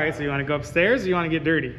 right, so you want to go upstairs or you want to get dirty?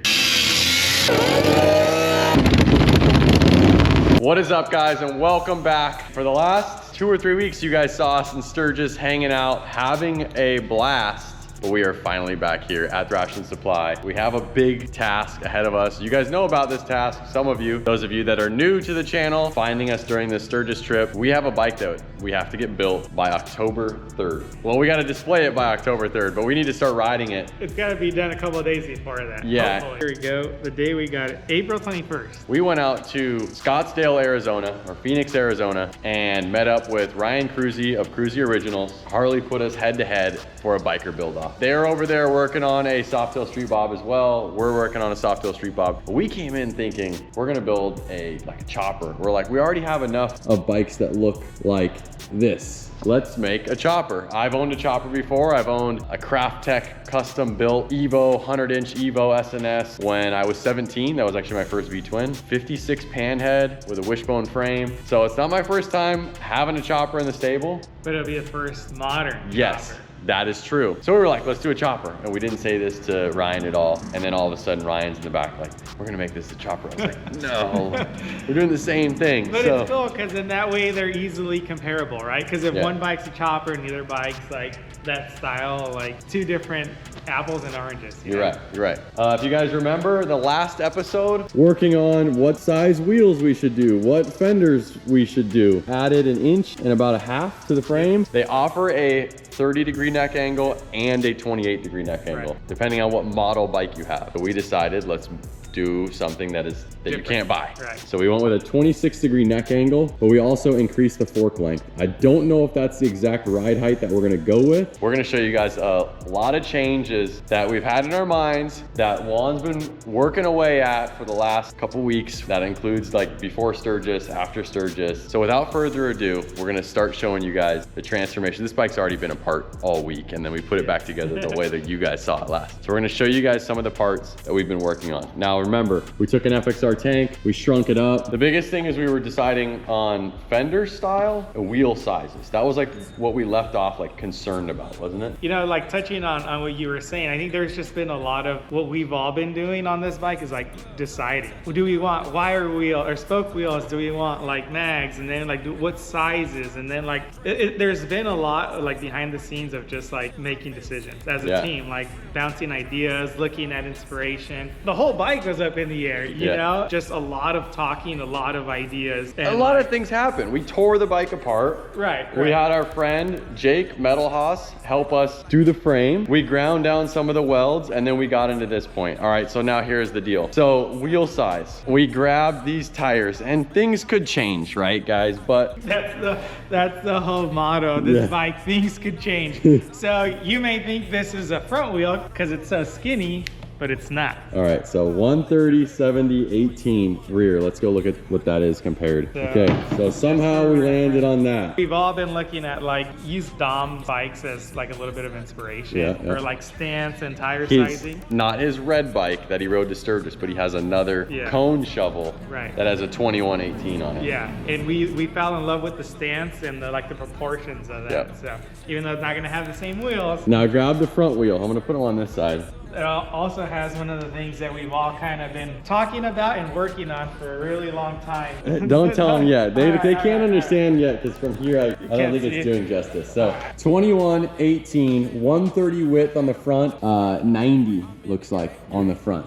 What is up, guys, and welcome back. For the last 2 or 3 weeks, you guys saw us in Sturgis hanging out, having a blast. But we are finally back here at Thrashin Supply. We have a big task ahead of us. You guys know about this task, some of you. Those of you that are new to the channel, finding us during this Sturgis trip, we have a bike that we have to get built by October 3rd. Well, we got to display it by October 3rd, but we need to start riding it. It's got to be done a couple of days before that. Yeah. Hopefully. Here we go. The day we got it, April 21st. We went out to Scottsdale, Arizona, or Phoenix, Arizona, and met up with Ryan Cruzy of Cruzy Originals. Harley put us head to head for a biker build-off. They're over there working on a Softail Street Bob as well. We're working on a Softail Street Bob. We came in thinking we're gonna build a chopper. We're like, we already have enough of bikes that look like this. Let's make a chopper. I've owned a chopper before. I've owned a Craft Tech custom built Evo, 100-inch Evo SNS when I was 17. That was actually my first V-twin. 56 panhead with a wishbone frame. So it's not my first time having a chopper in the stable. But it'll be the first modern Yes. chopper. That is true. So we were like, let's do a chopper. And we didn't say this to Ryan at all. And then all of a sudden Ryan's in the back like, we're gonna make this a chopper. I was like, no, we're doing the same thing. But so it's cool because in that way they're easily comparable, right? Because if one bike's a chopper and the other bike's like that style, like two different apples and oranges. You're right, you're right. If you guys remember the last episode, working on what size wheels we should do, what fenders we should do. Added an inch and about a half to the frame. They offer a 30-degree neck angle and a 28-degree neck angle, depending on what model bike you have. So we decided let's do something that you can't buy. Right. So we went with a 26-degree neck angle, but we also increased the fork length. I don't know if that's the exact ride height that we're gonna go with. We're gonna show you guys a lot of changes that we've had in our minds that Juan's been working away at for the last couple weeks. That includes like before Sturgis, after Sturgis. So without further ado, we're gonna start showing you guys the transformation. This bike's already been apart all week, and then we put it back together the way that you guys saw it last. So we're gonna show you guys some of the parts that we've been working on. Now remember, we took an FXR tank, we shrunk it up. The biggest thing is we were deciding on fender style and wheel sizes. That was like what we left off like concerned about, wasn't it? You know, like touching on what you were saying, I think there's just been a lot of what we've all been doing on this bike is like deciding. Do we want wire wheel or spoke wheels? Do we want like mags? And then like what sizes? And then like there's been a lot like behind the scenes of just like making decisions as a team, like bouncing ideas, looking at inspiration. The whole bike was up in the air, you know? Just a lot of talking, a lot of ideas. And a lot of things happened. We tore the bike apart. Right. We had our friend Jake Metalhaus help us do the frame. We ground down some of the welds and then we got into this point. All right, so now here's the deal. So wheel size. We grabbed these tires and things could change, right guys? But that's the whole motto of this bike. Things could change. So you may think this is a front wheel because it's so skinny, but it's not. All right, so 130, 70, 18 rear. Let's go look at what that is compared. Okay, so somehow we landed on that. We've all been looking at like use Dom bikes as like a little bit of inspiration for like stance and tire sizing. Not his red bike that he rode to Sturgis, but he has another cone shovel that has a 2118 on it. Yeah, and we fell in love with the stance and the proportions of that. So even though it's not gonna have the same wheels. Now grab the front wheel. I'm gonna put them on this side. It also has one of the things that we've all kind of been talking about and working on for a really long time. Don't tell them yet. They can't understand yet because from here I don't think it's doing justice. So 2118, 130 width on the front, 90 looks like on the front.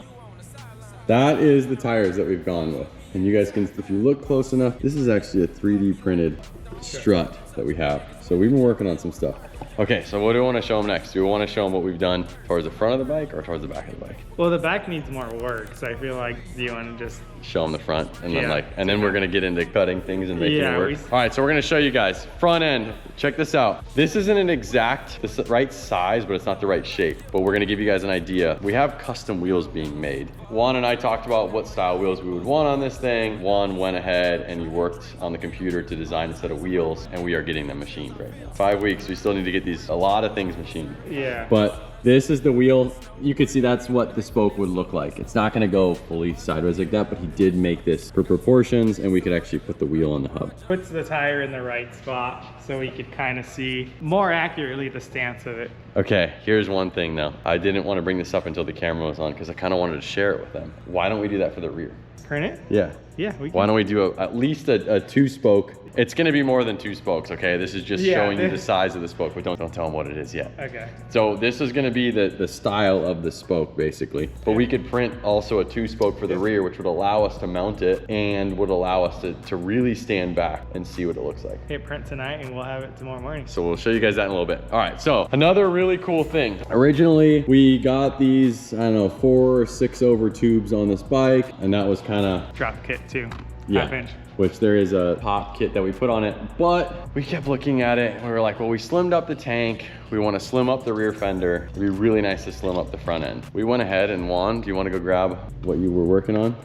That is the tires that we've gone with. And you guys can, if you look close enough, this is actually a 3D printed strut that we have. So we've been working on some stuff. Okay, so what do we want to show them next? Do we want to show them what we've done towards the front of the bike or towards the back of the bike? Well, the back needs more work, so I feel like you want to just show them the front and then and then we're gonna get into cutting things and making it work. All right, so we're gonna show you guys front end. Check this out. This isn't an exact the right size, but it's not the right shape. But we're gonna give you guys an idea. We have custom wheels being made. Juan and I talked about what style wheels we would want on this thing. Juan went ahead and he worked on the computer to design a set of wheels, and we are getting them machined right now. 5 weeks. We still need to get a lot of things machined. Yeah. But this is the wheel. You could see that's what the spoke would look like. It's not gonna go fully sideways like that, but he did make this for proportions, and we could actually put the wheel on the hub. Puts the tire in the right spot so we could kind of see more accurately the stance of it. Okay, here's one thing though. I didn't want to bring this up until the camera was on because I kind of wanted to share it with them. Why don't we do that for the rear? Print it? Yeah. Yeah, we can. Why don't we do at least a 2-spoke? It's gonna be more than 2 spokes, okay? This is just showing you the size of the spoke, but don't tell them what it is yet. Okay. So this is gonna be the style of the spoke, basically. But we could print also a 2-spoke for the rear, which would allow us to mount it and would allow us to really stand back and see what it looks like. Hit print tonight and we'll have it tomorrow morning. So we'll show you guys that in a little bit. All right, so another really cool thing. Originally, we got these, I don't know, 4 or 6 over tubes on this bike, and that was kind of Drop kit too. Yeah. Half-inch. Which there is a pop kit that we put on it, but we kept looking at it and we were like, well, we slimmed up the tank. We want to slim up the rear fender. It'd be really nice to slim up the front end. We went ahead and Juan, do you want to go grab what you were working on?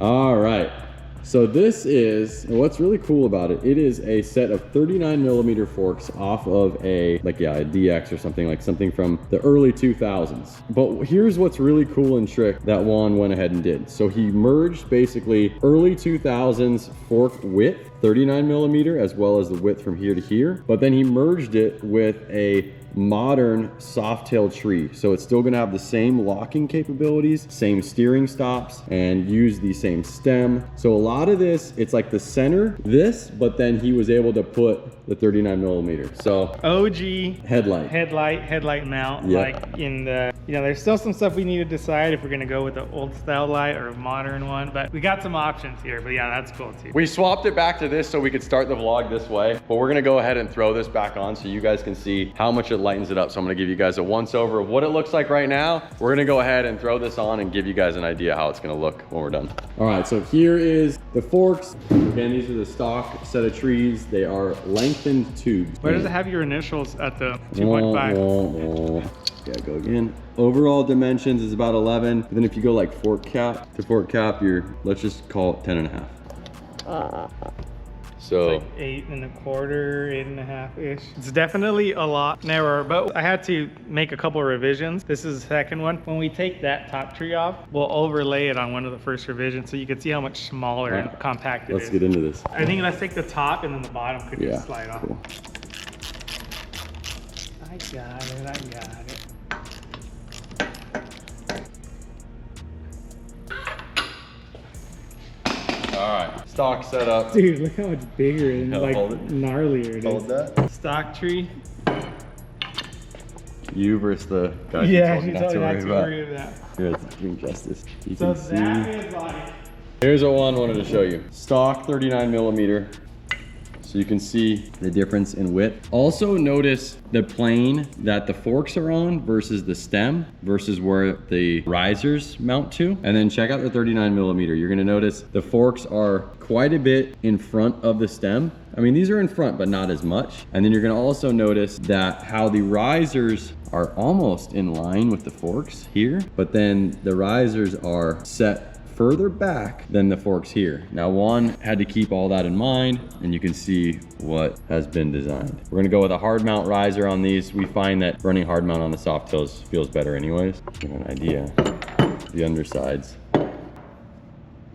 All right. So this is, what's really cool about it, it is a set of 39mm forks off of a DX or something, like something from the early 2000s. But here's what's really cool and trick that Juan went ahead and did. So he merged basically early 2000s fork width, 39mm, as well as the width from here to here. But then he merged it with a modern soft tail tree. So it's still gonna have the same locking capabilities, same steering stops, and use the same stem. So a lot of this, it's like the center, but then he was able to put the 39mm. So OG headlight mount. Yep. Like in the, there's still some stuff we need to decide if we're gonna go with the old style light or a modern one, but we got some options here. But yeah, that's cool too. We swapped it back to this so we could start the vlog this way, but we're gonna go ahead and throw this back on so you guys can see how much it lightens it up. So I'm gonna give you guys a once over of what it looks like right now. We're gonna go ahead and throw this on and give you guys an idea how it's gonna look when we're done. All right, so here is the forks. Again, these are the stock set of trees. They are lengthened tubes. Where does it have your initials at the 2.5? Yeah, go again. Overall dimensions is about 11. But then if you go like fork cap to fork cap, let's just call it 10.5. So it's like 8 1/4, 8 1/2-ish. It's definitely a lot narrower, but I had to make a couple of revisions. This is the second one. When we take that top tree off, we'll overlay it on one of the first revisions so you can see how much smaller and compact it is. Let's get into this. I think let's take the top and then the bottom could just slide off. Cool. I got it. All right, stock setup. Dude, look how much bigger and gnarlier it is. Hold that. Stock tree. You versus the guy Yeah, you she told told you me not to worry about that. Here, let's bring justice. You So can see. that is like... Here's what Juan wanted to show you. Stock 39mm. So you can see the difference in width. Also notice the plane that the forks are on versus the stem versus where the risers mount to. And then check out the 39mm. You're gonna notice the forks are quite a bit in front of the stem. I mean, these are in front, but not as much. And then you're gonna also notice that how the risers are almost in line with the forks here, but then the risers are set further back than the forks here. Now Juan had to keep all that in mind, and you can see what has been designed. We're gonna go with a hard mount riser on these. We find that running hard mount on the soft tails feels better anyways. Give you an idea, the undersides.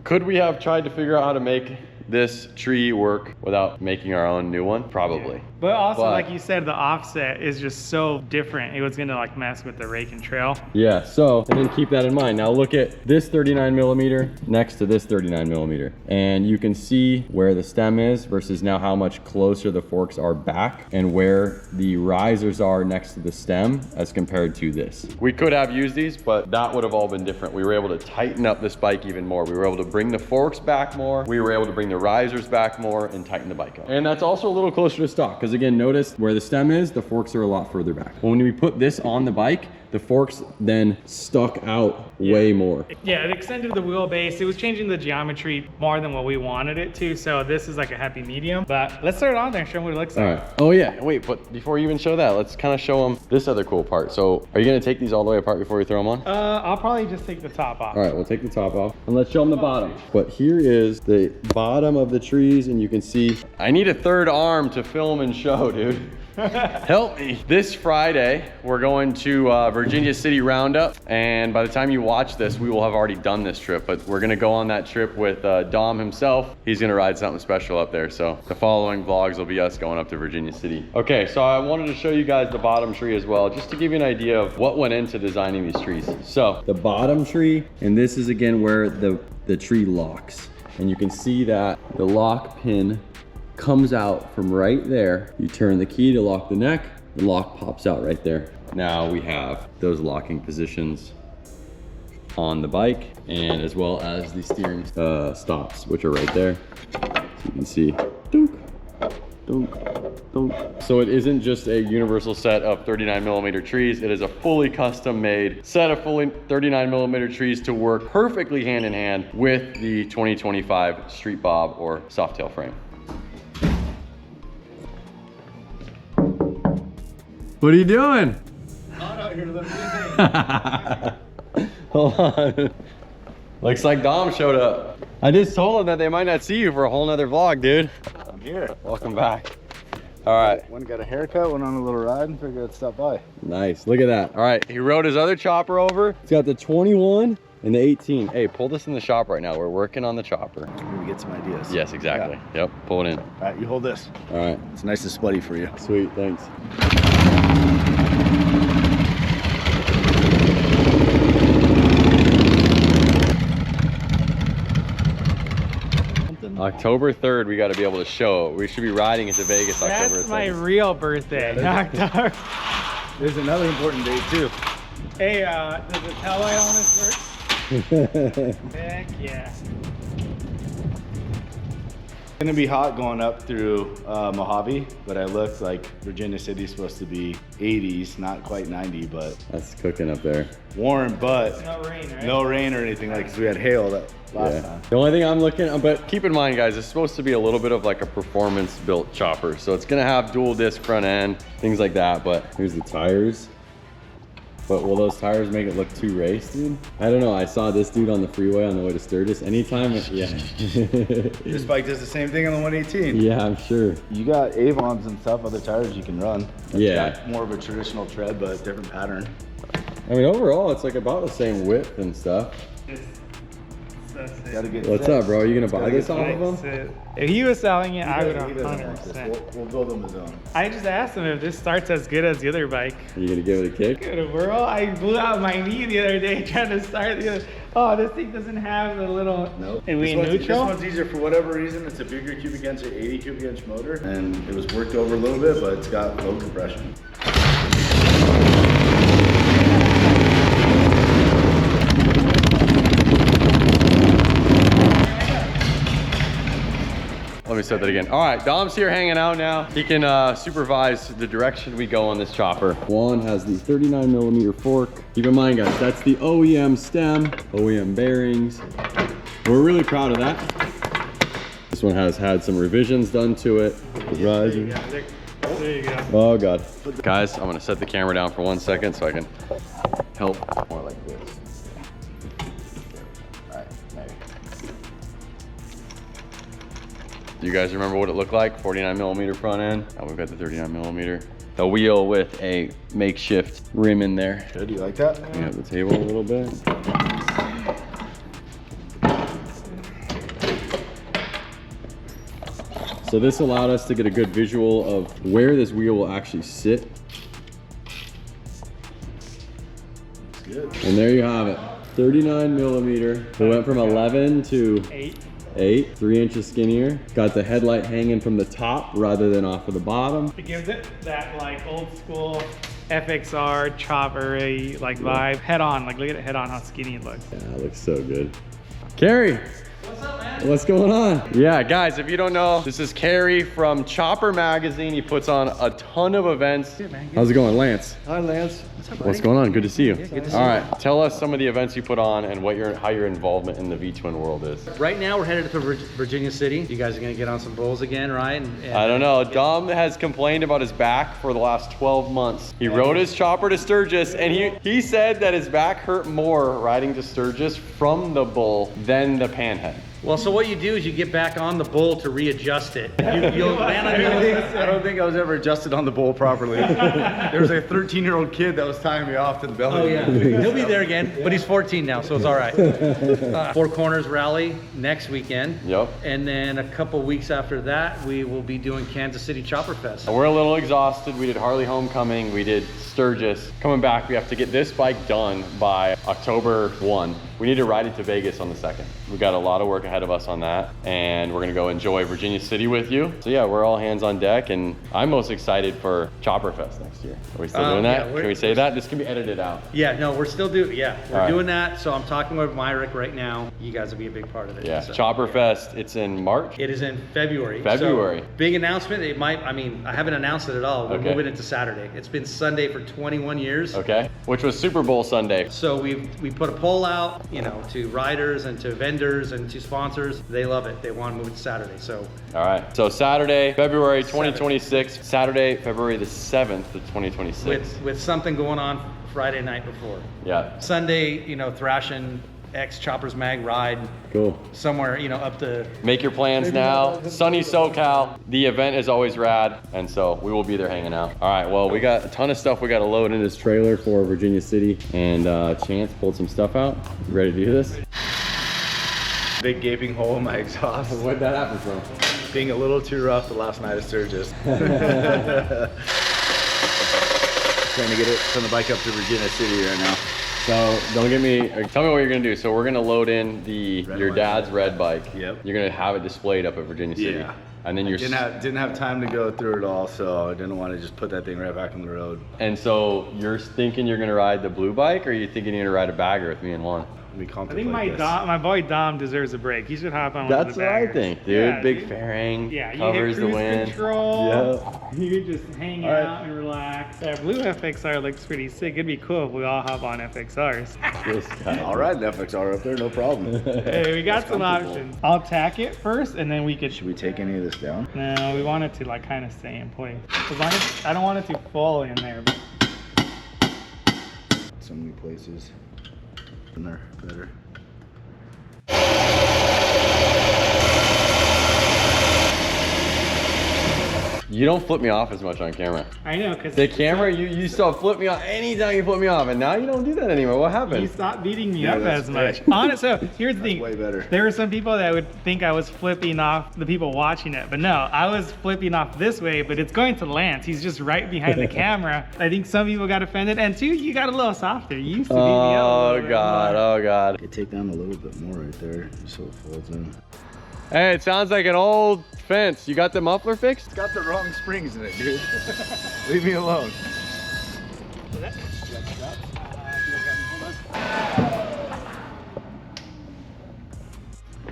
Could we have tried to figure out how to make this tree work without making our own new one? Probably. Yeah. But also, like you said, the offset is just so different. It was gonna like mess with the rake and trail. Yeah, so, and then keep that in mind. Now look at this 39mm next to this 39mm. And you can see where the stem is versus now how much closer the forks are back and where the risers are next to the stem as compared to this. We could have used these, but that would have all been different. We were able to tighten up this bike even more. We were able to bring the forks back more. We were able to bring the risers back more and tighten the bike up. And that's also a little closer to stock, because again, notice where the stem is, the forks are a lot further back. When we put this on the bike, the forks then stuck out way more. Yeah, it extended the wheelbase. It was changing the geometry more than what we wanted it to. So this is like a happy medium. But let's throw it on there and show them what it looks like. All right. Oh yeah, wait, but before you even show that, let's kind of show them this other cool part. So are you gonna take these all the way apart before you throw them on? I'll probably just take the top off. All right, we'll take the top off and let's show them the bottom. But here is the bottom of the trees, and you can see, I need a third arm to film and show, dude. Help me. This Friday, we're going to Virginia City Roundup. And by the time you watch this, we will have already done this trip. But we're going to go on that trip with Dom himself. He's going to ride something special up there. So the following vlogs will be us going up to Virginia City. Okay, so I wanted to show you guys the bottom tree as well, just to give you an idea of what went into designing these trees. So the bottom tree, and this is again where the tree locks. And you can see that the lock pin comes out from right there. You turn the key to lock the neck, the lock pops out right there. Now we have those locking positions on the bike, and as well as the steering stops, which are right there. So you can see, dunk, dunk, dunk. So it isn't just a universal set of 39mm trees, it is a fully custom made set of fully 39mm trees to work perfectly hand in hand with the 2025 Street Bob or Softail frame. What are you doing? I'm out here lifting. Hold on. Looks like Dom showed up. I just told him that they might not see you for a whole nother vlog, dude. I'm here. Welcome back. All right. One got a haircut, went on a little ride, and figured I'd stop by. Nice. Look at that. All right. He rode his other chopper over. It's got the 21 and the 18. Hey, pull this in the shop right now. We're working on the chopper. Maybe get some ideas. Yes, exactly. Yeah. Yep. Pull it in. All right, you hold this. All right. It's nice and splutty for you. Sweet. Thanks. October 3rd, we got to be able to show. We should be riding into Vegas October 3rd. That's my real birthday. October. There's another important date too. Hey, does the tail light on this work? Heck yeah. It's gonna be hot going up through Mojave, but I looked like Virginia City's supposed to be 80s, not quite 90, but That's cooking up there. warm, but No rain, right? no rain or anything like, 'cause we had hail that last time. The only thing I'm looking at, but keep in mind guys, it's supposed to be a little bit of like a performance built chopper. So it's gonna have dual disc front end, things like that. But here's the tires. But will those tires make it look too race, dude? I don't know. I saw this dude on the freeway on the way to Sturgis. Anytime, yeah. This bike does the same thing on the 118. Yeah, I'm sure. You got Avons and stuff, other tires you can run. It's Yeah. got more of a traditional tread, but different pattern. I mean, overall, it's like about the same width and stuff. Gotta get What's set. up, bro? Are you gonna buy Gotta this get off of him? If he was selling it, I would He doesn't want this. 100%. We'll build him his own. I just asked him if this starts as good as the other bike. Are you gonna give it a kick? Good, bro. I blew out my knee the other day trying to start the other. Oh, this thing doesn't have the little. Nope. And we This neutral. one's easier for whatever reason. It's a bigger cubic inch, an 80 cubic inch motor, and it was worked over a little bit, but it's got low compression. Let me set that again. All right, Dom's here hanging out now. He can supervise the direction we go on this chopper. Juan has the 39mm fork. Keep in mind, guys, that's the OEM stem, OEM bearings. We're really proud of that. This one has had some revisions done to it. The riser. There you go. Oh God. Guys, I'm gonna set the camera down for 1 second so I can help. More like this. All right, maybe. Do you guys remember what it looked like? 49mm front end. Now we've got the 39mm. A wheel with a makeshift rim in there. Good, you like that? Clean up the table a little bit. So this allowed us to get a good visual of where this wheel will actually sit. It's good. And there you have it. 39mm. It went from 11 to 8, 3 inches skinnier. Got the headlight hanging from the top rather than off of the bottom. It gives it that like old school FXR chopper-y like vibe. Head on, like look at it head on, how skinny it looks. Yeah, it looks so good. Carrie. What's up, man? What's going on? Yeah, guys, if you don't know, this is Carrie from Chopper Magazine. He puts on a ton of events. Good, man. Good. How's it going, Lance? Hi, Lance. What's going on? Good to see you. good to see All right, tell us some of the events you put on and what how your involvement in the V-Twin world is. Right now, we're headed to Virginia City. You guys are gonna get on some bulls again, right? And I don't know. Dom has complained about his back for the last 12 months. He rode his chopper to Sturgis, and he said that his back hurt more riding to Sturgis from the bull than the panhead. Well, so what you do is you get back on the bull to readjust it. You'll land on your I don't think I was ever adjusted on the bull properly. There was a 13-year-old kid that was tying me off to the belly. Oh yeah, he'll be there again, but he's 14 now, so it's all right. Four Corners Rally next weekend. Yep. And then a couple weeks after that, we will be doing Kansas City Chopper Fest. We're a little exhausted. We did Harley Homecoming, we did Sturgis. Coming back, we have to get this bike done by October 1. We need to ride it to Vegas on the 2nd. We got a lot of work ahead of us on that, and we're gonna go enjoy Virginia City with you. So yeah, we're all hands on deck, and I'm most excited for Chopper Fest next year. Are we still doing that? yeah, Can we say that? This can be edited out. Yeah, no, we're still doing, we're All right. doing that. So I'm talking with Myrick right now. You guys will be a big part of it. Yeah, So, Chopper Fest, it's in March. It is in February. February. So, big announcement. It might, I mean, I haven't announced it at all. We're Okay. moving it to Saturday. It's been Sunday for 21 years. Okay, which was Super Bowl Sunday. So we put a poll out, you know, to riders and to vendors and to sponsors. They love it. They want to move it to Saturday. So All right, so Saturday, February 2026, Saturday, February the 7th of 2026. with something going on Friday night before. Yeah, Sunday, you know, Thrashin X Choppers Mag ride cool. somewhere, you know, up to. Make your plans now. Sunny SoCal. The event is always rad, and so we will be there hanging out. All right, well, we got a ton of stuff we got to load in this trailer for Virginia City, and Chance pulled some stuff out. You ready to do this? Big gaping hole in my exhaust. Where'd that happen from? Being a little too rough the last night of Sturgis. Trying to get it from the bike up to Virginia City right now. So don't get me, tell me what you're gonna do. So we're gonna load in your bike. dad's red bike. Yep. You're gonna have it displayed up at Virginia City. Yeah. And then you're, Didn't have time to go through it all, so I didn't want to just put that thing right back on the road. and so you're thinking you're gonna ride the blue bike, or are you thinking you're gonna ride a bagger with me and one? We I contemplate think this. my boy Dom deserves a break. He should hop on one of That's the what I baggers. think, dude. Yeah, Big dude. fairing, Yeah, you covers hit the cruise wind. control. Yep. You could just hang All right. out and relax. That blue FXR looks pretty sick. It'd be cool if we all hop on FXRs. This guy. I'll ride an FXR up there, no problem. Hey, we got some options. I'll tack it first, and then we could. Should we take any of this down? No, we want it to like kind of stay in place. As long as I don't want it to fall in there. But So many places. In there, better. You don't flip me off as much on camera. I know, because The camera, you used to flip me off anytime you flip me off, and now you don't do that anymore. What you happened? stopped beating me Yeah, up that's as much. great. Honest, so here's the thing. Way better. There were some people that would think I was flipping off the people watching it, but no, I was flipping off this way, but it's going to Lance. He's just right behind the camera. I think some people got offended, and two, you got a little softer. You used to beat me up. a Oh little bit God, more. oh God. Okay, take down a little bit more right there, just so it folds in. Hey, it sounds like an old fence. You got the muffler fixed? It's got the wrong springs in it, dude. Leave me alone.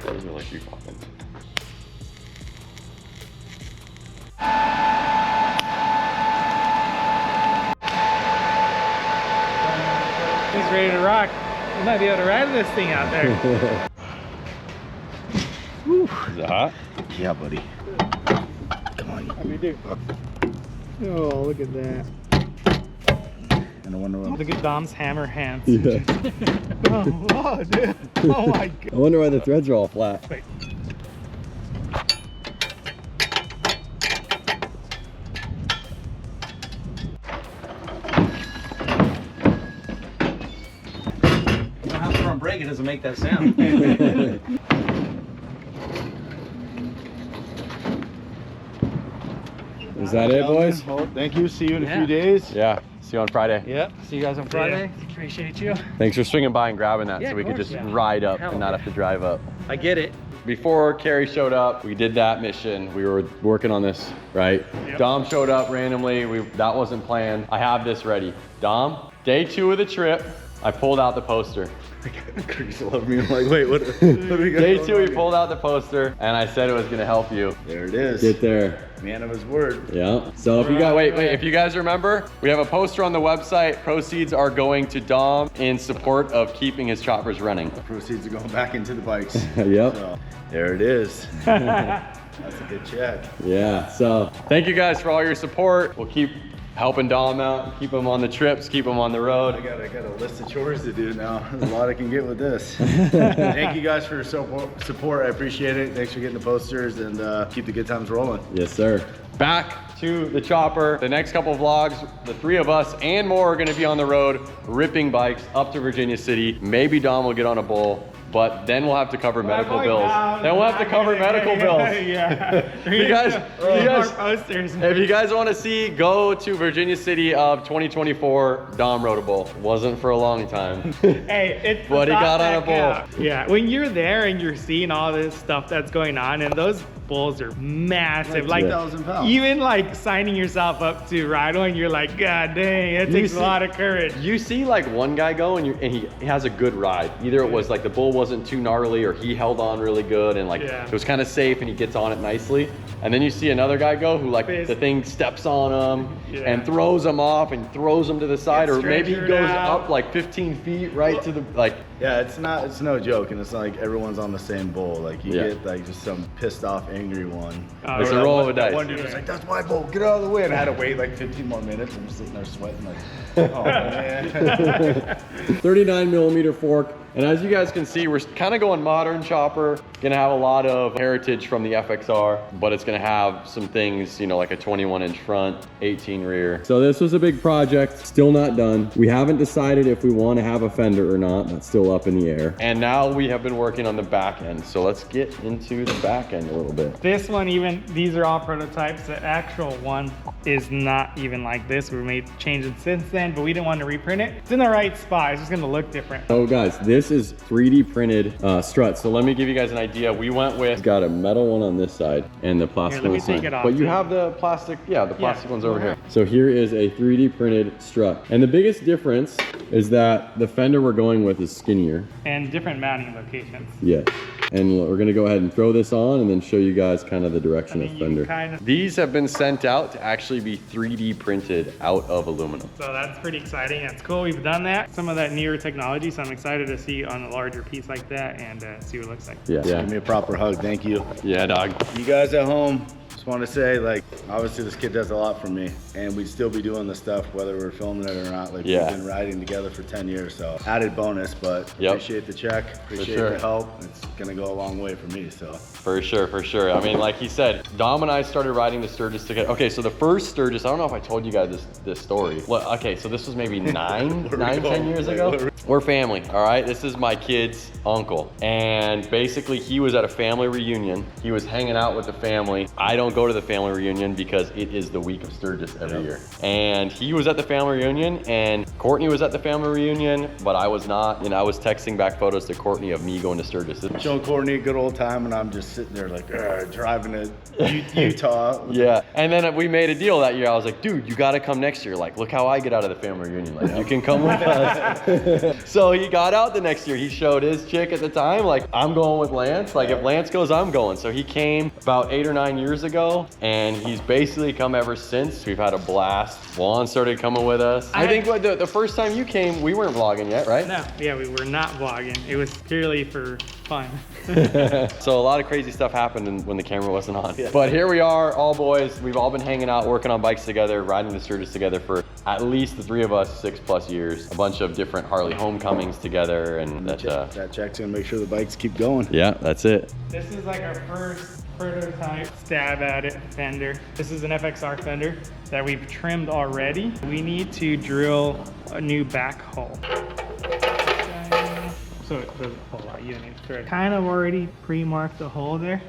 Those are like you popping. He's ready to rock. We might be able to ride this thing out there. Is it hot? Yeah, buddy. Come on. How we do? Oh, look at that. And I wonder what. Look at Dom's hammer hands. Yeah. Oh, dude. Oh my God. I wonder why the threads are all flat. Wait. You don't have to front brake, it doesn't make that sound. Is that it, boys? Well, thank you. See you in a Yeah. few days. Yeah. See you on Friday. Yep. See you guys on Friday. Yeah, appreciate you. Thanks for swinging by and grabbing that Yeah, so we of could course, just yeah. ride up Hell and not yeah. have to drive up. I get it. Before Carrie showed up, we did that mission. We were working on this, right? Yep. Dom showed up randomly. That wasn't planned. I have this ready. Dom, day 2 of the trip, I pulled out the poster. Chris love me. I'm like, wait, what do we got? Day going 2, on we here? pulled out the poster, and I said it was gonna help you. There it is. Get there. Man of his word. Yeah. So if you guys wait, if you guys remember, we have a poster on the website. Proceeds are going to Dom in support of keeping his choppers running. Proceeds are going back into the bikes. Yep. So, there it is. That's a good check. Yeah. So thank you guys for all your support. We'll keep helping Dom out, keep him on the trips, keep him on the road. I got a list of chores to do now. There's a lot I can get with this. Thank you guys for your support. I appreciate it. Thanks for getting the posters, and keep the good times rolling. Yes, sir. Back to the chopper. The next couple of vlogs, the three of us and more are gonna be on the road, ripping bikes up to Virginia City. Maybe Dom will get on a bull, but then we'll have to cover medical bills. Then we'll have to cover medical bills. Yeah. You guys, posters. if you guys want to see, go to Virginia City of 2024. Dom rode a bull. Wasn't for a long time. Hey, it's but he got on a bull. Out. Yeah, when you're there and you're seeing all this stuff that's going on, and those bulls are massive, like 2,000 pounds. even like signing yourself up to ride one, you're like, God dang, it takes a lot of courage. You see like one guy go and he has a good ride. Either it was like the bull wasn't too gnarly, or he held on really good and like it was kind of safe and he gets on it nicely. And then you see another guy go who like the thing steps on him and throws him off and throws him to the side, or maybe he goes up like 15 feet right to the like. Yeah, it's no joke, and it's not like everyone's on the same bull. Like you get like just some pissed off, angry one. It's a roll of the dice. One dude was like, "That's my bull, get out of the way!" And I had to wait like 15 more minutes. I'm just sitting there sweating like, oh man. 39 millimeter fork. And as you guys can see, we're kind of going modern chopper. Gonna have a lot of heritage from the FXR, but it's gonna have some things, you know, like a 21-inch front, 18 rear. So this was a big project, still not done. We haven't decided if we want to have a fender or not. That's still up in the air. And now we have been working on the back end. So let's get into the back end a little bit. This one, even these are all prototypes. The actual one is not even like this. We made changes since then, but we didn't want to reprint it. It's in the right spot. It's just gonna look different. Oh guys, this is 3D printed struts. So let me give you guys an idea. We went with, got a metal one on this side and the plastic on this side. But you have the plastic, the plastic ones over here. So here is a 3D printed strut. And the biggest difference is that the fender we're going with is skinnier. And different mounting locations. Yes. And we're gonna go ahead and throw this on and then show you guys kind of the direction of fender. These have been sent out to actually be 3D printed out of aluminum. So that's pretty exciting. That's cool. We've done that. Some of that newer technology. So I'm excited to see on a larger piece like that and see what it looks like. Yeah. Give me a proper hug. Thank you. Yeah, dog. You guys at home, just want to say, like, obviously this kid does a lot for me, and we'd still be doing this stuff whether we're filming it or not. Like, we've been riding together for 10 years, so added bonus, but appreciate the check, appreciate the help. It's gonna go a long way for me, so. For sure. I mean, like he said, Dom and I started riding the Sturgis together. Okay, so the first Sturgis, I don't know if I told you guys this story. Well, okay, so this was maybe 10 years ago. We're family, all right? This is my kid's uncle. And basically he was at a family reunion. He was hanging out with the family. I don't go to the family reunion because it is the week of Sturgis every year. And he was at the family reunion and Courtney was at the family reunion, but I was not. And I was texting back photos to Courtney of me going to Sturgis. Showing Courtney a good old time and I'm just sitting there like, driving to Utah. Yeah, and then we made a deal that year. I was like, dude, you gotta come next year. Like, look how I get out of the family reunion. Like, you can come with us. So he got out the next year. He showed his chick at the time, like, I'm going with Lance. Like, if Lance goes, I'm going. So he came about 8 or 9 years ago, and he's basically come ever since. We've had a blast. Juan started coming with us. I think the first time you came, we weren't vlogging yet, right? No, yeah, we were not vlogging. It was purely for fun. So a lot of crazy stuff happened when the camera wasn't on. Yeah. But here we are, all boys. We've all been hanging out, working on bikes together, riding the Sturgis together for at least the 3 of us, 6+ years. A bunch of different Harley homecomings together, and that check's gonna make sure the bikes keep going. Yeah, that's it. This is like our first prototype stab at it fender. This is an FXR fender that we've trimmed already. We need to drill a new back hole. So it doesn't pull out. You need to thread. Kind of already pre-marked the hole there.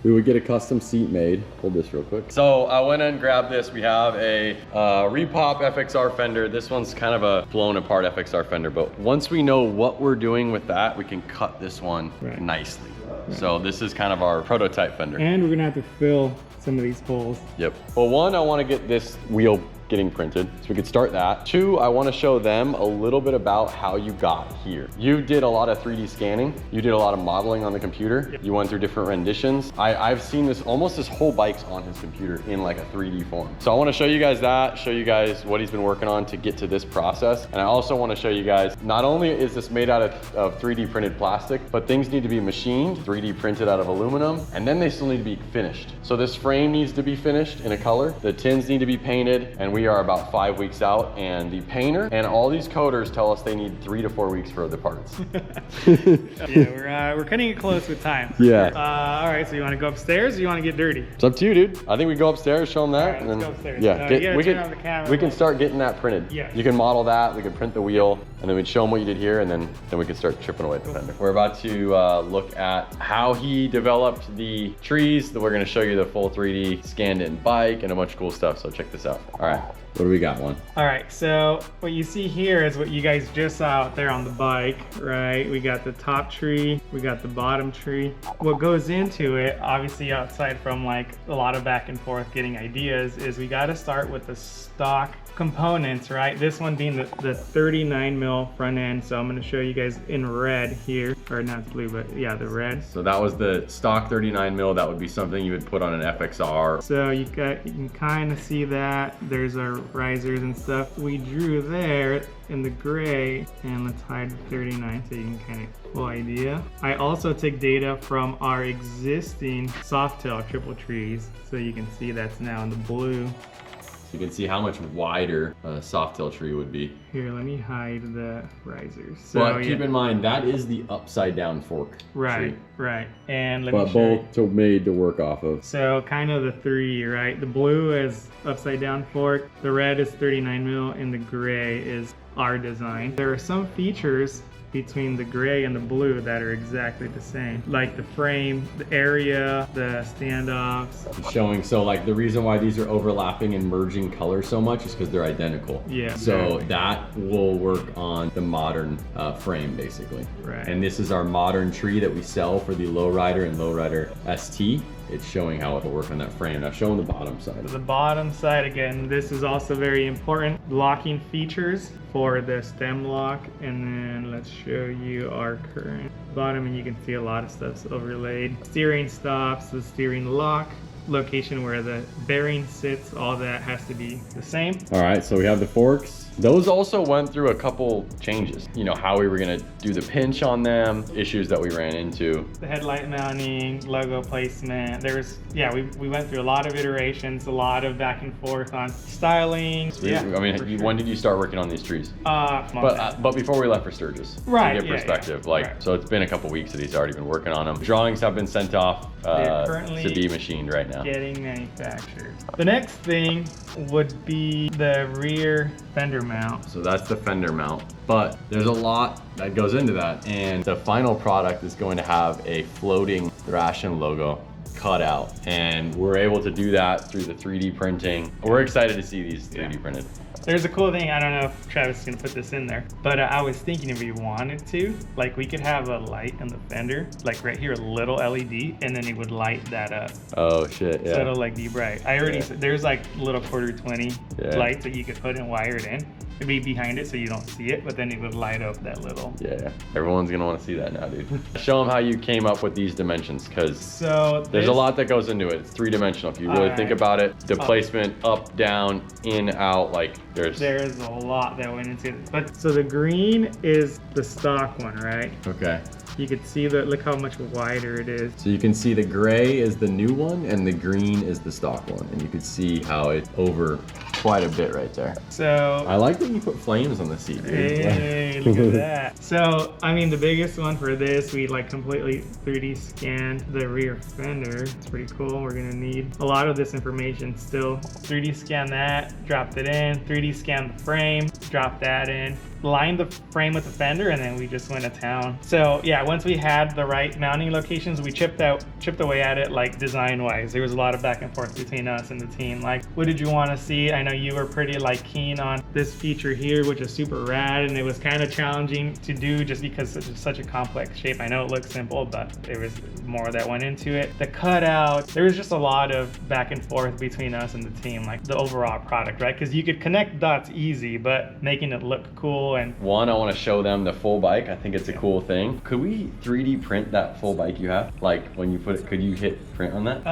We would get a custom seat made. Hold this real quick. So I went and grabbed this. We have a repop FXR fender. This one's kind of a blown apart FXR fender, but once we know what we're doing with that, we can cut this one nicely. Right. So this is kind of our prototype fender. And we're gonna have to fill some of these holes. Yep. Well, one, I want to get this wheel getting printed. So we could start that. 2, I want to show them a little bit about how you got here. You did a lot of 3D scanning. You did a lot of modeling on the computer. Yep. You went through different renditions. I've seen this, almost this whole bike's on his computer in like a 3D form. So I want to show you guys that, show you guys what he's been working on to get to this process. And I also want to show you guys, not only is this made out of 3D printed plastic, but things need to be machined, 3D printed out of aluminum, and then they still need to be finished. So this frame needs to be finished in a color. The tins need to be painted, and we are about 5 weeks out, and the painter and all these coders tell us they need 3 to 4 weeks for the parts. Yeah, we're cutting it close with time. Yeah. All right, so you want to go upstairs or you want to get dirty? It's up to you, dude. I think we go upstairs, show them that. All right, and let's then, go upstairs. Yeah, we can but... start getting that printed. Yes. You can model that, we can print the wheel, and then we'd show them what you did here, and then we can start chipping away at the fender. We're about to look at how he developed the trees. We're gonna show you the full 3D scanned in bike and a bunch of cool stuff, so check this out. All right. What do we got, Juan? All right, so what you see here is what you guys just saw out there on the bike, right? We got the top tree, we got the bottom tree. What goes into it, obviously outside from like a lot of back and forth getting ideas, is we got to start with the stock components, right? This one being the 39 mil front end. So I'm going to show you guys in red here, or not blue, but yeah, the red. So that was the stock 39 mil. That would be something you would put on an FXR. So you can kind of see that there's our risers and stuff we drew there in the gray, and let's hide the 39 so you can kind of full idea. I also took data from our existing Softail triple trees, so you can see that's now in the blue. You can see how much wider a Softail tree would be. Here, let me hide the risers. So, but keep in mind, that is the upside down fork tree. Right. And let me but show both made to work off of. So kind of the 3, right? The blue is upside down fork, the red is 39 mil, and the gray is our design. There are some features between the gray and the blue that are exactly the same, like the frame, the area, the standoffs. Showing, so like the reason why these are overlapping and merging color so much is because they're identical. Yeah. So that will work on the modern frame basically. Right. And this is our modern tree that we sell for the Lowrider and Lowrider ST. It's showing how it'll work on that frame. Now showing the bottom side. The bottom side, again, this is also very important. Locking features for the stem lock, and then let's show you our current bottom, and you can see a lot of stuff's overlaid. Steering stops, the steering lock, location where the bearing sits, all that has to be the same. All right, so we have the forks. Those also went through a couple changes. You know, how we were gonna do the pinch on them, issues that we ran into. The headlight mounting, logo placement. There was, yeah, we went through a lot of iterations, a lot of back and forth on styling. Yeah, I mean, sure. When did you start working on these trees? But before we left for Sturgis, right, to get perspective, right. So it's been a couple weeks that he's already been working on them. Drawings have been sent off to be machined right now. Getting manufactured. The next thing would be the rear fender mount. So that's the fender mount, but there's a lot that goes into that, and the final product is going to have a floating Thrashin logo cut out, and we're able to do that through the 3D printing. We're excited to see these 3D printed. There's a cool thing, I don't know if Travis is gonna put this in there, but I was thinking if we wanted to, like we could have a light in the fender, like right here, a little LED, and then it would light that up. Oh shit, yeah. So it'll like be bright. I already said, there's like little quarter 20 lights that you could put and wire it in. It'd be behind it so you don't see it, but then it would light up that little. Yeah, everyone's gonna want to see that now, dude. Show them how you came up with these dimensions, because there's a lot that goes into it. It's 3-dimensional. If you really think about it, the placement, up, down, in, out, like there's a lot that went into it. But so the green is the stock one, right? Okay. You could see look how much wider it is. So you can see the gray is the new one and the green is the stock one, and you can see how it's over quite a bit right there. So I like that you put flames on the seat, dude. Hey, look at that. So I mean, the biggest one for this, we like completely 3D scanned the rear fender. It's pretty cool. We're gonna need a lot of this information still. 3D scan that, dropped it in. 3D scan the frame, drop that in. Lined the frame with the fender, and then we just went to town. So yeah, once we had the right mounting locations, we chipped away at it, like design wise. There was a lot of back and forth between us and the team. Like, what did you want to see? I know you were pretty like keen on this feature here, which is super rad, and it was kind kind of challenging to do just because it's such a complex shape. I know it looks simple, but there was more that went into it. The cutout, there was just a lot of back and forth between us and the team, like the overall product, right? Because you could connect dots easy, but making it look cool. And one, I want to show them the full bike. I think it's a cool thing. Could we 3D print that full bike you have? Like when you put it, could you hit print on that?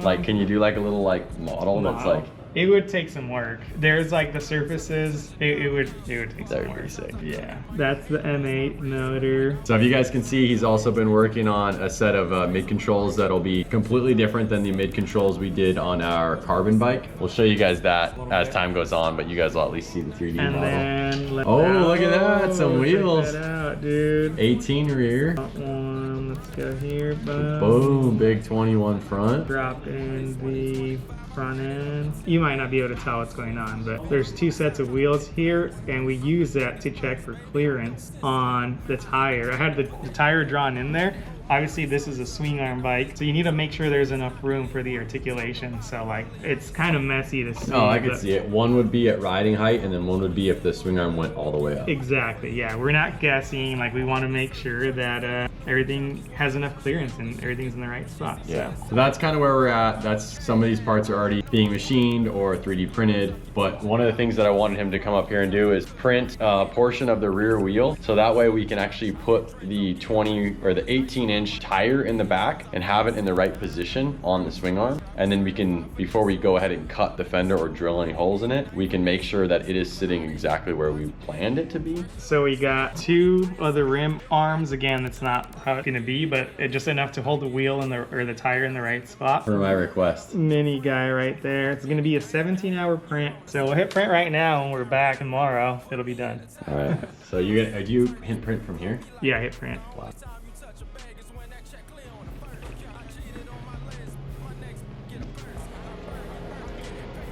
Like, can you do like a little like model that's like? It would take some work. There's like the surfaces. It would take some work. Sick. Yeah. That's the M8 motor. So if you guys can see, he's also been working on a set of mid controls that'll be completely different than the mid controls we did on our carbon bike. We'll show you guys that as time goes on, but you guys will at least see the 3D model. Then Look at that, some wheels. Check that out, dude. 18 rear. One. Let's go here. Boom. Boom. Big 21 front. Drop in the front end. You might not be able to tell what's going on, but there's two sets of wheels here, and we use that to check for clearance on the tire. I had the tire drawn in there. Obviously this is a swing arm bike, so you need to make sure there's enough room for the articulation. So like, it's kind of messy to see. Oh, I could see it. One would be at riding height, and then one would be if the swing arm went all the way up. Exactly, yeah. We're not guessing. Like, we want to make sure that everything has enough clearance and everything's in the right spot. Yeah, so that's kind of where we're at. That's, some of these parts are already being machined or 3D printed, but one of the things that I wanted him to come up here and do is print a portion of the rear wheel, so that way we can actually put the 20 or the 18-inch tire in the back and have it in the right position on the swing arm. And then we can, before we go ahead and cut the fender or drill any holes in it, we can make sure that it is sitting exactly where we planned it to be. So we got two of the rim arms. Again, that's not how it's gonna be, but it's just enough to hold the wheel in or the tire in the right spot. For my request. Mini guy right there. It's gonna be a 17-hour print. So we'll hit print right now, and we're back tomorrow. It'll be done. All right. So do you hit print from here? Yeah, hit print. Wow.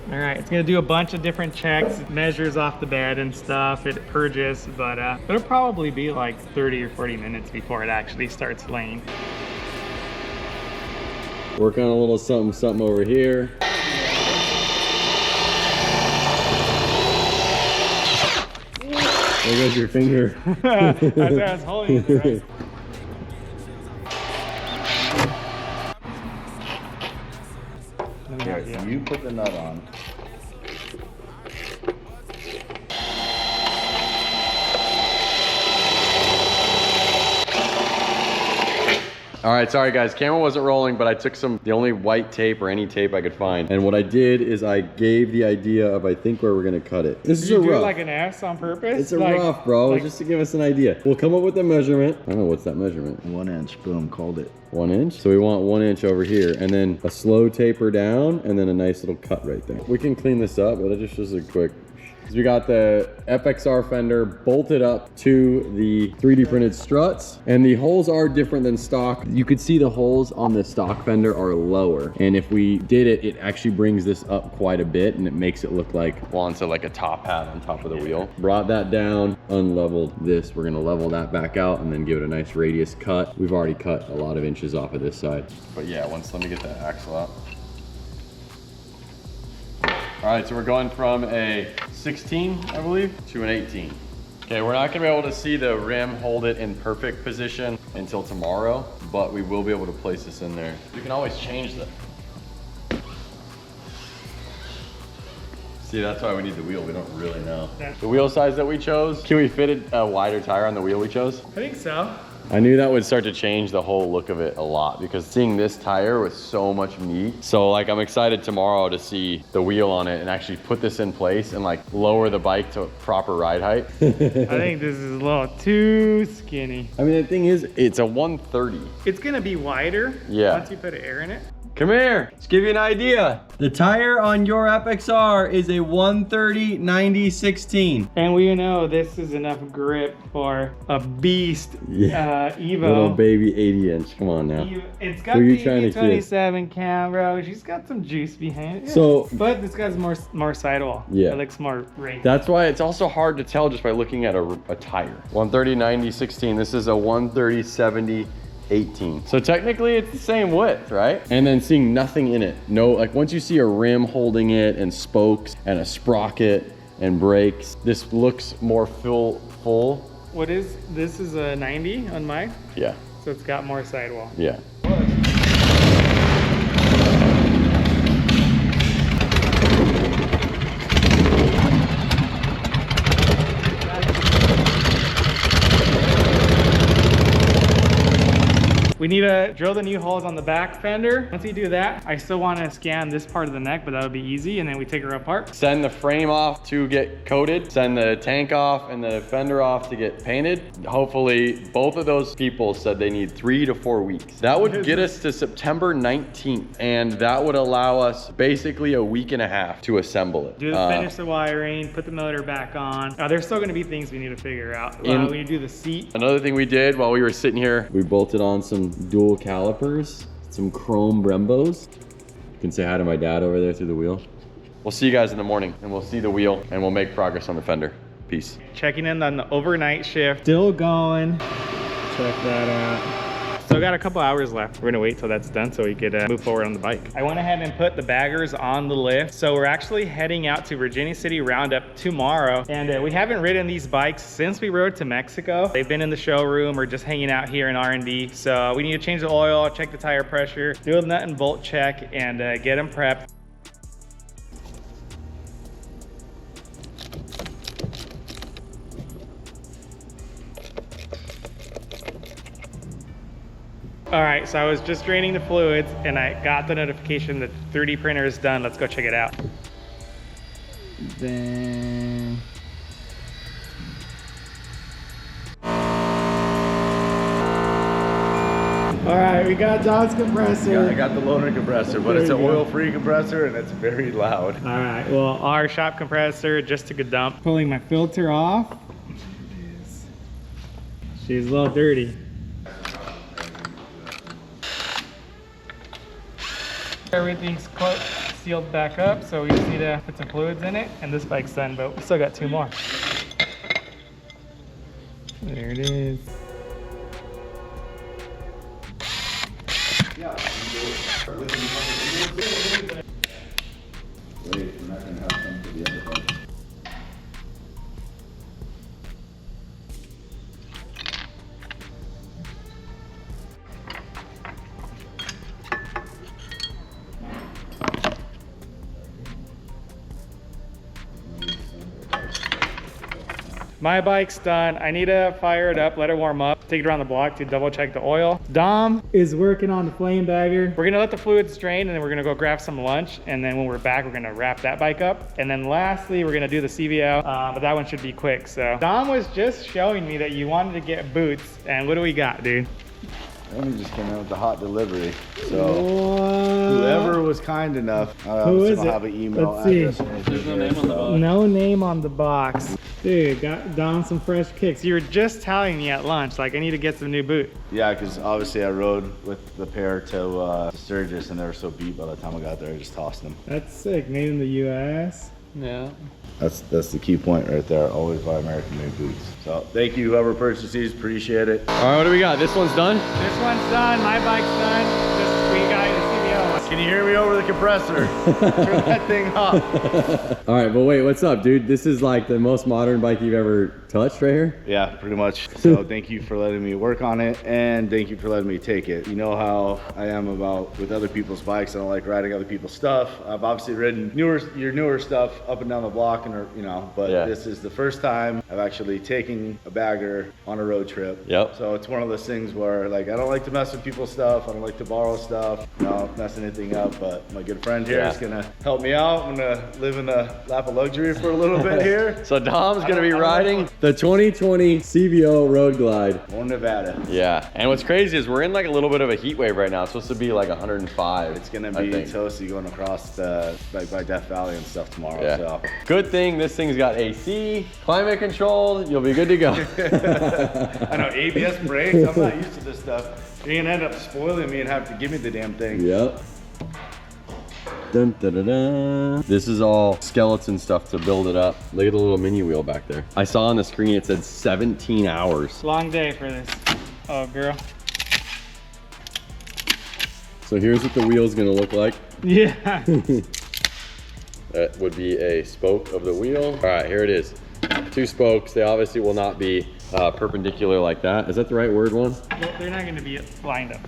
All right, it's gonna do a bunch of different checks. It measures off the bed and stuff. It purges, but it'll probably be like 30 or 40 minutes before it actually starts laying. Work on a little something over here. There goes your finger. That's what I was holding it, right? Here, you put the nut on. All right, sorry guys, camera wasn't rolling, but I took the only white tape or any tape I could find. And what I did is I gave the idea of, I think, where we're gonna cut it. This is a rough. You do like an S on purpose? It's a rough, bro, just to give us an idea. We'll come up with a measurement. I don't know, what's that measurement? 1 inch, boom, called it. 1 inch? So we want 1 inch over here, and then a slow taper down, and then a nice little cut right there. We can clean this up, but it just was a quick. So we got the FXR fender bolted up to the 3D printed struts, and the holes are different than stock. You could see the holes on the stock fender are lower, and if we did it, it actually brings this up quite a bit, and it makes it look like, well, into like a top hat on top of the wheel. Brought that down, unleveled this. We're gonna level that back out and then give it a nice radius cut. We've already cut a lot of inches off of this side. But yeah, let me get that axle out. All right, so we're going from a 16, I believe, to an 18. Okay, we're not gonna be able to see the rim hold it in perfect position until tomorrow, but we will be able to place this in there. You can always change that. See, that's why we need the wheel. We don't really know. The wheel size that we chose, can we fit a wider tire on the wheel we chose? I think so. I knew that would start to change the whole look of it a lot, because seeing this tire with so much meat. So like, I'm excited tomorrow to see the wheel on it and actually put this in place and like lower the bike to proper ride height. I think this is a little too skinny. I mean, the thing is, it's a 130. It's gonna be wider once you put air in it. Come here, let's give you an idea. The tire on your FXR is a 130 90/16. And we know this is enough grip for a beast Evo. Little baby 80 inch, come on now. It's got the 27 cam, bro. She's got some juice behind it. So, but this guy's more sidewall. Yeah. It looks more racy. That's why it's also hard to tell just by looking at a tire. 130 90/16, this is a 130 70/18. So technically it's the same width, right? And then seeing nothing in it. No, like once you see a rim holding it and spokes and a sprocket and brakes, this looks more full What is, this is a 90 on mine? Yeah. So it's got more sidewall. Yeah. We need to drill the new holes on the back fender. Once we do that, I still want to scan this part of the neck, but that would be easy, and then we take her apart. Send the frame off to get coated, send the tank off and the fender off to get painted. Hopefully, both of those people said they need 3 to 4 weeks. That would get us to September 19th, and that would allow us basically a week and a half to assemble it. Finish the wiring, put the motor back on. There's still gonna be things we need to figure out. We need to do the seat. Another thing we did while we were sitting here, we bolted on some dual calipers, some chrome Brembos. You can say hi to my dad over there through the wheel. We'll see you guys in the morning, and we'll see the wheel, and we'll make progress on the fender. Peace. Checking in on the overnight shift. Still going. Check that out. Still got a couple hours left. We're gonna wait till that's done so we could move forward on the bike. I went ahead and put the baggers on the lift. So we're actually heading out to Virginia City Roundup tomorrow. And we haven't ridden these bikes since we rode to Mexico. They've been in the showroom or just hanging out here in R&D. So we need to change the oil, check the tire pressure, do a nut and bolt check, and get them prepped. All right, so I was just draining the fluids and I got the notification that the 3D printer is done. Let's go check it out. Then... All right, we got Dom's compressor. I got the loaner compressor, but it's an oil-free compressor and it's very loud. All right, well, our shop compressor just took a dump. Pulling my filter off. She's a little dirty. Everything's sealed back up, so we just need to put some fluids in it, and this bike's done, but we still got 2 more. There it is. Yeah. Wait, we're not gonna have some for the other bike. My bike's done. I need to fire it up, let it warm up, take it around the block to double check the oil. Dom is working on the flame bagger. We're gonna let the fluids drain and then we're gonna go grab some lunch. And then when we're back, we're gonna wrap that bike up. And then lastly, we're gonna do the CVO, but that one should be quick. So Dom was just showing me that you wanted to get boots. And what do we got, dude? Amy just came in with the hot delivery. So whoever was kind enough, who is it? Have an email Let's see. address. There's no name on the box. No name on the box. Dude, got Dom some fresh kicks. You were just telling me at lunch, like I need to get some new boot. Yeah, because obviously I rode with the pair to Sturgis and they were so beat by the time I got there, I just tossed them. That's sick, made in the US. Yeah. That's the key point right there. Always buy American made boots. So thank you whoever purchased these, appreciate it. All right, what do we got? This one's done? This one's done, my bike's done. Just we got the CVO. Can you hear me over the compressor? Turn that thing off. All right, but wait, what's up, dude? This is like the most modern bike you've ever touched right here? Yeah, pretty much. So thank you for letting me work on it and thank you for letting me take it. You know how I am about with other people's bikes. I don't like riding other people's stuff. I've obviously ridden your newer stuff up and down the block and you know, but this is the first time I've actually taken a bagger on a road trip. Yep. So it's one of those things where like I don't like to mess with people's stuff. I don't like to borrow stuff. Not messing anything up, but my good friend here is gonna help me out. I'm gonna live in the lap of luxury for a little bit here. So Dom's gonna be riding the 2020 CVO Road Glide. On Nevada. Yeah, and what's crazy is we're in like a little bit of a heat wave right now. It's supposed to be like 105. It's gonna be toasty going across by Death Valley and stuff tomorrow. Yeah. So. Good thing this thing's got AC, climate controlled. You'll be good to go. I know, ABS brakes. I'm not used to this stuff. You're gonna end up spoiling me and have to give me the damn thing. Yep. Dun, da, da, da. This is all skeleton stuff to build it up. Look at the little mini wheel back there. I saw on the screen it said 17 hours. Long day for this. Oh, girl. So here's what the wheel's gonna look like. Yeah. That would be a spoke of the wheel. All right, here it is. 2 spokes. They obviously will not be perpendicular like that. Is that the right word, one? Well, they're not gonna be lined up.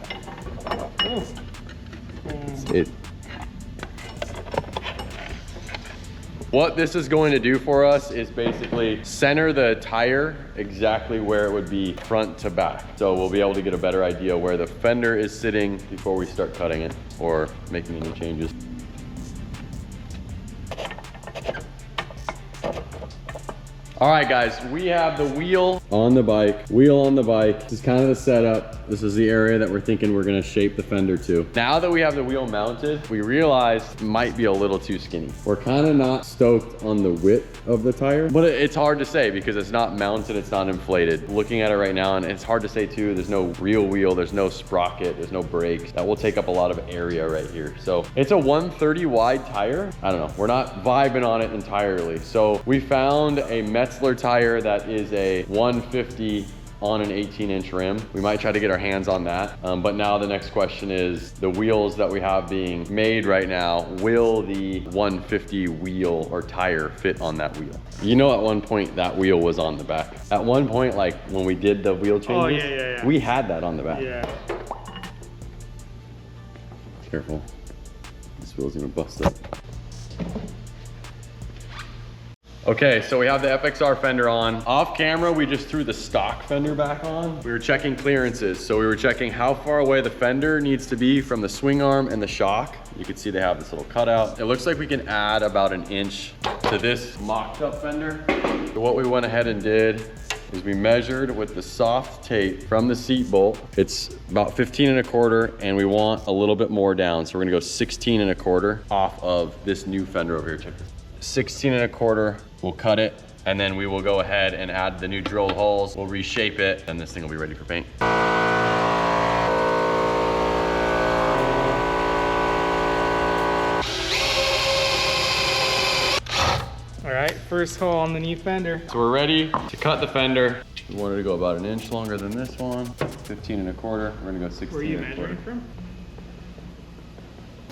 What this is going to do for us is basically center the tire exactly where it would be front to back. So we'll be able to get a better idea where the fender is sitting before we start cutting it or making any changes. All right, guys, we have the wheel on the bike, wheel on the bike. This is kind of the setup. This is the area that we're thinking we're gonna shape the fender to. Now that we have the wheel mounted, we realized it might be a little too skinny. We're kind of not stoked on the width of the tire, but it's hard to say because it's not mounted, it's not inflated. Looking at it right now, and it's hard to say too, there's no real wheel, there's no sprocket, there's no brakes. That will take up a lot of area right here. So it's a 130 wide tire. I don't know, we're not vibing on it entirely. So we found a Metzler tire that is a 150 on an 18-inch rim. We might try to get our hands on that. But now the next question is the wheels that we have being made right now, will the 150 wheel or tire fit on that wheel? You know, at one point that wheel was on the back. At one point, like when we did the wheel changes, yeah. we had that on the back. Yeah. Careful, this wheel's gonna bust up. Okay, so we have the FXR fender on. Off camera, we just threw the stock fender back on. We were checking clearances. So we were checking how far away the fender needs to be from the swing arm and the shock. You can see they have this little cutout. It looks like we can add about an inch to this mocked up fender. So what we went ahead and did is we measured with the soft tape from the seat bolt. It's about 15 1/4, and we want a little bit more down. So we're gonna go 16 1/4 off of this new fender over here. Check this. 16 1/4, we'll cut it, and then we will go ahead and add the new drilled holes. We'll reshape it, and this thing will be ready for paint. All right, first hole on the new fender. So we're ready to cut the fender. We wanted to go about an inch longer than this one. 15 1/4, we're gonna go 16 Where are you 1/4. measuring from?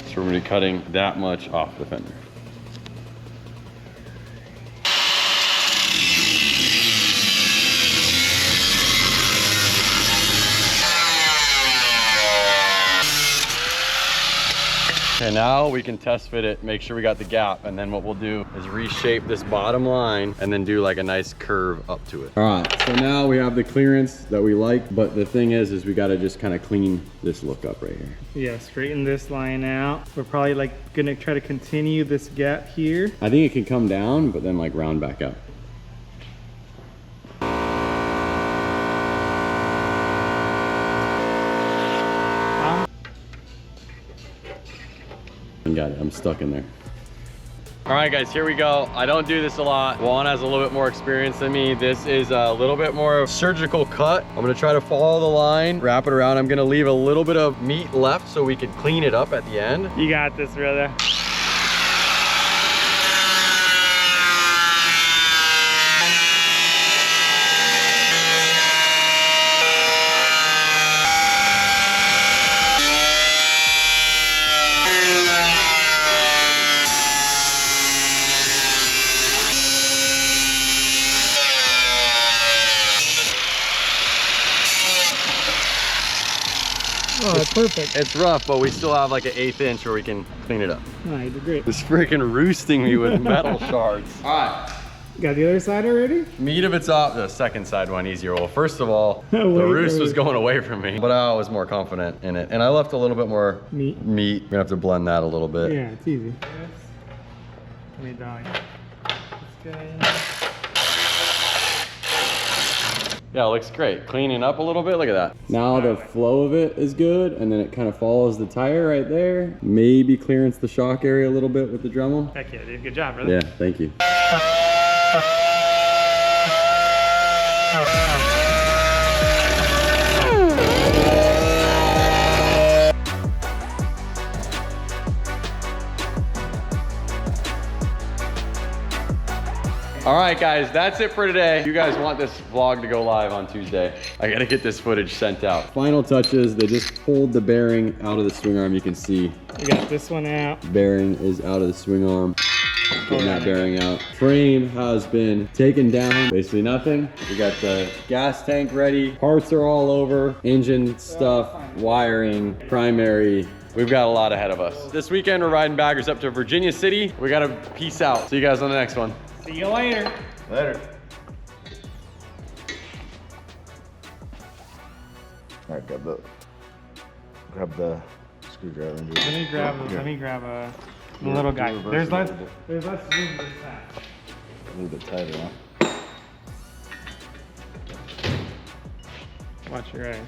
So we're gonna be cutting that much off the fender. Okay, now we can test fit it, make sure we got the gap, and then what we'll do is reshape this bottom line and then do like a nice curve up to it. All right, so now we have the clearance that we like, but the thing is we gotta just kind of clean this look up right here. Yeah, straighten this line out. We're probably like gonna try to continue this gap here. I think it can come down, but then like round back up. Got it, I'm stuck in there. All right, guys, here we go. I don't do this a lot. Juan has a little bit more experience than me. This is a little bit more of a surgical cut. I'm gonna try to follow the line, wrap it around. I'm gonna leave a little bit of meat left so we can clean it up at the end. You got this, brother. Oh, that's perfect. It's rough, but we still have like an 1/8 inch where we can clean it up. Oh, you did great. It's freaking roosting me with metal shards. All right. Got the other side already? Meat of it's off. The second side went easier. Well, first of all, the roost was going away from me, but I was more confident in it. And I left a little bit more meat. We're gonna have to blend that a little bit. Yeah, it's easy. Let me down. This guy. Yeah, it looks great. Cleaning up a little bit, look at that. Now the flow of it is good, and then it kind of follows the tire right there. Maybe clearance the shock area a little bit with the Dremel. Heck yeah, dude. Good job, brother. Yeah, thank you. All right, guys, that's it for today. You guys want this vlog to go live on Tuesday. I gotta get this footage sent out. Final touches, they just pulled the bearing out of the swing arm. You can see We got this one out. bearing is out of the swing arm. getting that bearing out. Frame has been taken down, basically nothing. We got the gas tank ready. Parts are all over. Engine stuff, wiring, primary. We've got a lot ahead of us. This weekend, we're riding baggers up to Virginia City. We gotta peace out. See you guys on the next one. See you later. Later. All right, grab the screwdriver. And Let me grab a little guy. There's less room this time. A little bit tighter, huh? Watch your eye.